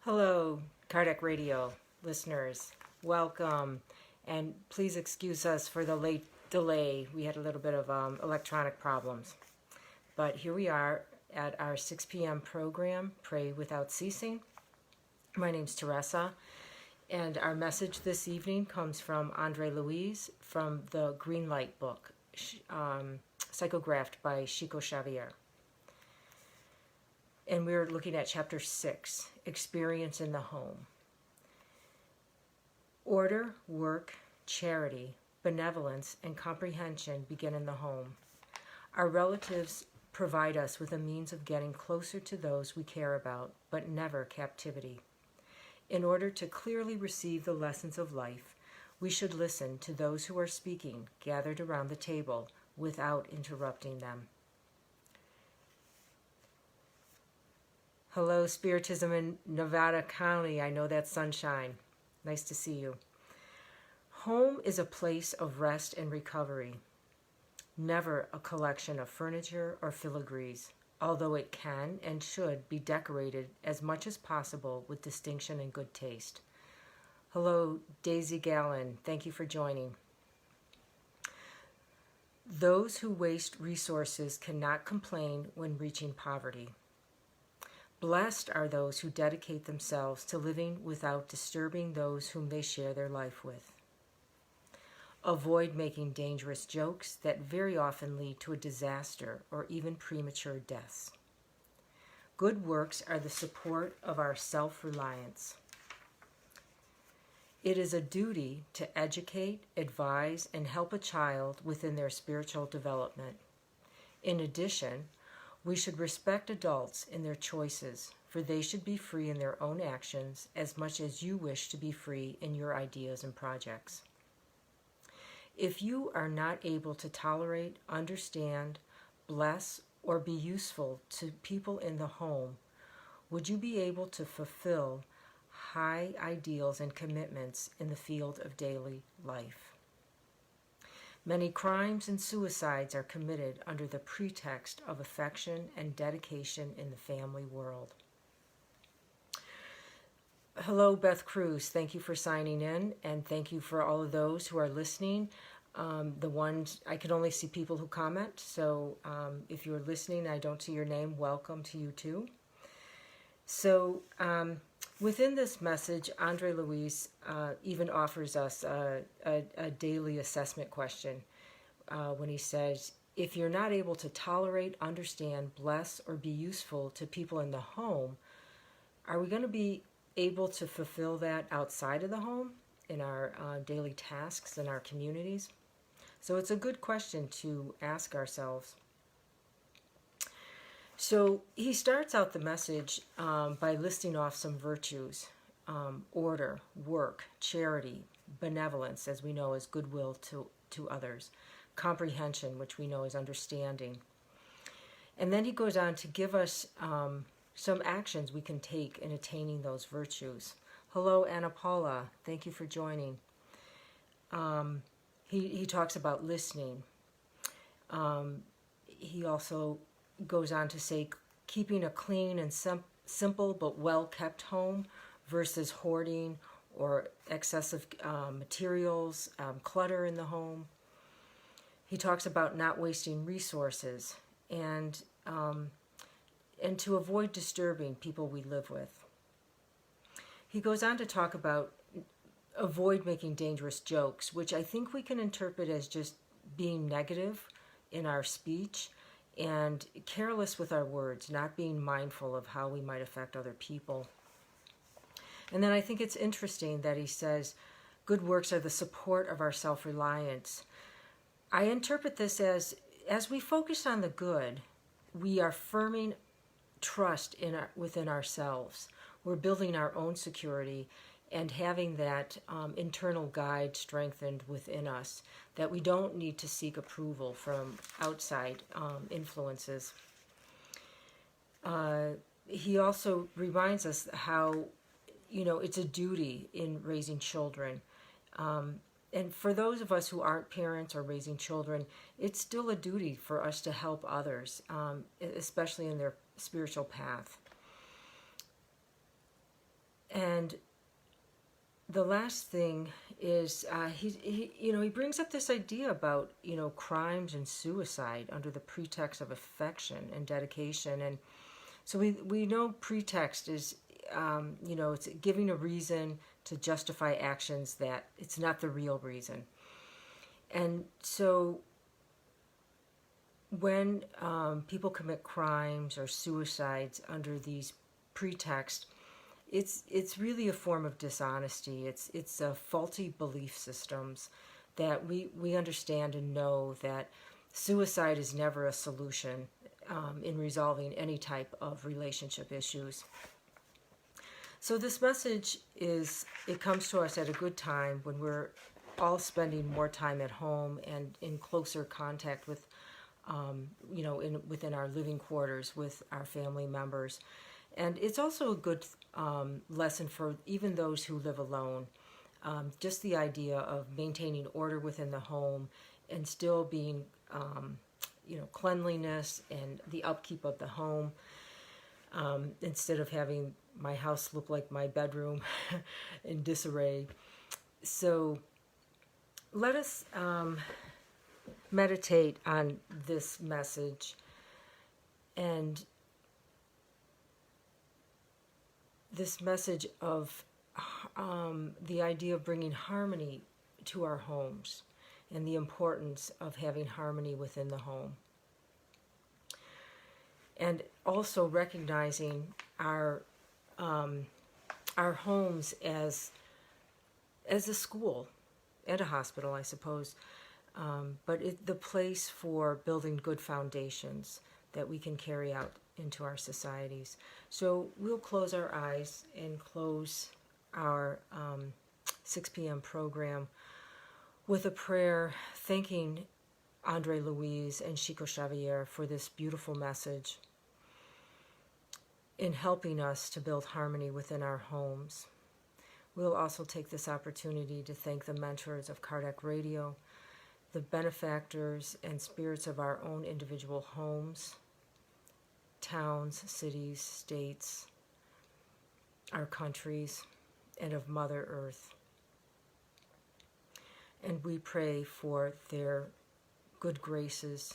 Hello, Kardec Radio listeners. Welcome, and please excuse us for the late delay. We had a little bit of electronic problems. But here we are at our 6 p.m. program, Pray Without Ceasing. My name's Teresa, and our message this evening comes from Andre Luis from the Green Light book, psychographed by Chico Xavier. And we're looking at chapter 6, Experience in the Home. Order, work, charity, benevolence, and comprehension begin in the home. Our relatives provide us with a means of getting closer to those we care about, but never captivity. In order to clearly receive the lessons of life, we should listen to those who are speaking, gathered around the table, without interrupting them. Hello, Spiritism in Nevada County. I know that's sunshine. Nice to see you. Home is a place of rest and recovery, never a collection of furniture or filigrees, although it can and should be decorated as much as possible with distinction and good taste. Hello, Daisy Gallen. Thank you for joining. Those who waste resources cannot complain when reaching poverty. Blessed are those who dedicate themselves to living without disturbing those whom they share their life with. Avoid making dangerous jokes that very often lead to a disaster or even premature deaths. Good works are the support of our self-reliance. It is a duty to educate, advise, and help a child within their spiritual development. In addition, we should respect adults in their choices, for they should be free in their own actions as much as you wish to be free in your ideas and projects. If you are not able to tolerate, understand, bless, or be useful to people in the home, would you be able to fulfill high ideals and commitments in the field of daily life? Many crimes and suicides are committed under the pretext of affection and dedication in the family world. Hello, Beth Cruz. Thank you for signing in, and thank you for all of those who are listening. The ones, I can only see people who comment, so if you're listening, I don't see your name, welcome to you too. So within this message, Andre Luis even offers us a daily assessment question when he says, if you're not able to tolerate, understand, bless, or be useful to people in the home, are we going to be able to fulfill that outside of the home in our daily tasks in our communities? So it's a good question to ask ourselves. So he starts out the message by listing off some virtues: order, work, charity, benevolence, as we know is goodwill to others, comprehension, which we know is understanding. And then he goes on to give us some actions we can take in attaining those virtues. Hello, Anna Paula. Thank you for joining. He talks about listening. He also goes on to say keeping a clean and simple but well-kept home versus hoarding or excessive materials, clutter in the home. He talks about not wasting resources and to avoid disturbing people we live with. He goes on to talk about avoid making dangerous jokes, which I think we can interpret as just being negative in our speech and careless with our words, not being mindful of how we might affect other people. And then I think it's interesting that he says, good works are the support of our self-reliance. I interpret this as we focus on the good, we are firming trust within ourselves. We're building our own security and having that internal guide strengthened within us, that we don't need to seek approval from outside influences. He also reminds us how, it's a duty in raising children. And for those of us who aren't parents or raising children, it's still a duty for us to help others, especially in their spiritual path. And the last thing is he brings up this idea about crimes and suicide under the pretext of affection and dedication. And so we know pretext is it's giving a reason to justify actions that it's not the real reason. And so when people commit crimes or suicides under these pretexts, it's really a form of dishonesty. It's a faulty belief systems that we understand and know that suicide is never a solution in resolving any type of relationship issues. So this message it comes to us at a good time when we're all spending more time at home and in closer contact with, within our living quarters with our family members. And it's also a good lesson for even those who live alone. Just the idea of maintaining order within the home and still being, cleanliness and the upkeep of the home, instead of having my house look like my bedroom in disarray. So let us meditate on this message and this message of the idea of bringing harmony to our homes and the importance of having harmony within the home. And also recognizing our homes as a school and a hospital, I suppose, but the place for building good foundations that we can carry out into our societies. So we'll close our eyes and close our 6 p.m. program with a prayer thanking Andre Louise and Chico Xavier for this beautiful message in helping us to build harmony within our homes. We'll also take this opportunity to thank the mentors of Kardec Radio, the benefactors and spirits of our own individual homes, towns, cities, states, our countries, and of Mother Earth. And we pray for their good graces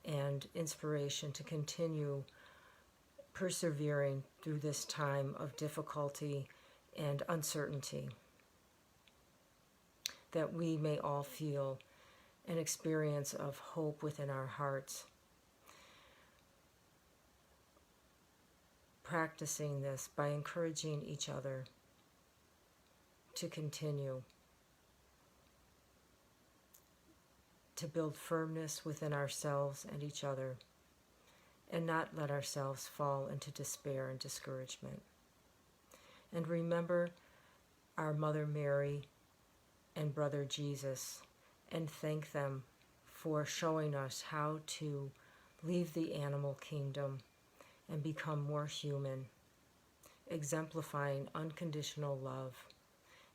and inspiration to continue persevering through this time of difficulty and uncertainty, that we may all feel an experience of hope within our hearts. Practicing this by encouraging each other to continue to build firmness within ourselves and each other, and not let ourselves fall into despair and discouragement. And remember our Mother Mary and Brother Jesus, and thank them for showing us how to leave the animal kingdom and become more human, exemplifying unconditional love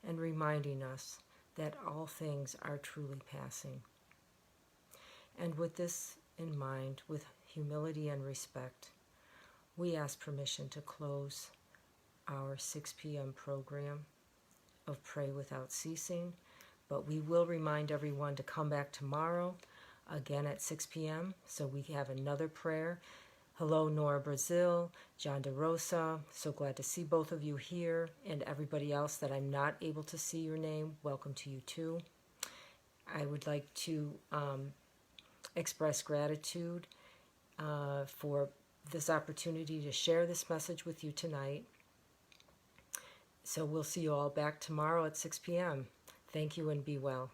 and reminding us that all things are truly passing. And with this in mind, with humility and respect, we ask permission to close our 6 p.m. program of Pray Without Ceasing, but we will remind everyone to come back tomorrow again at 6 p.m. so we have another prayer. Hello, Nora Brazil, John DeRosa. So glad to see both of you here, and everybody else that I'm not able to see your name. Welcome to you too. I would like to express gratitude for this opportunity to share this message with you tonight. So we'll see you all back tomorrow at 6 p.m. Thank you and be well.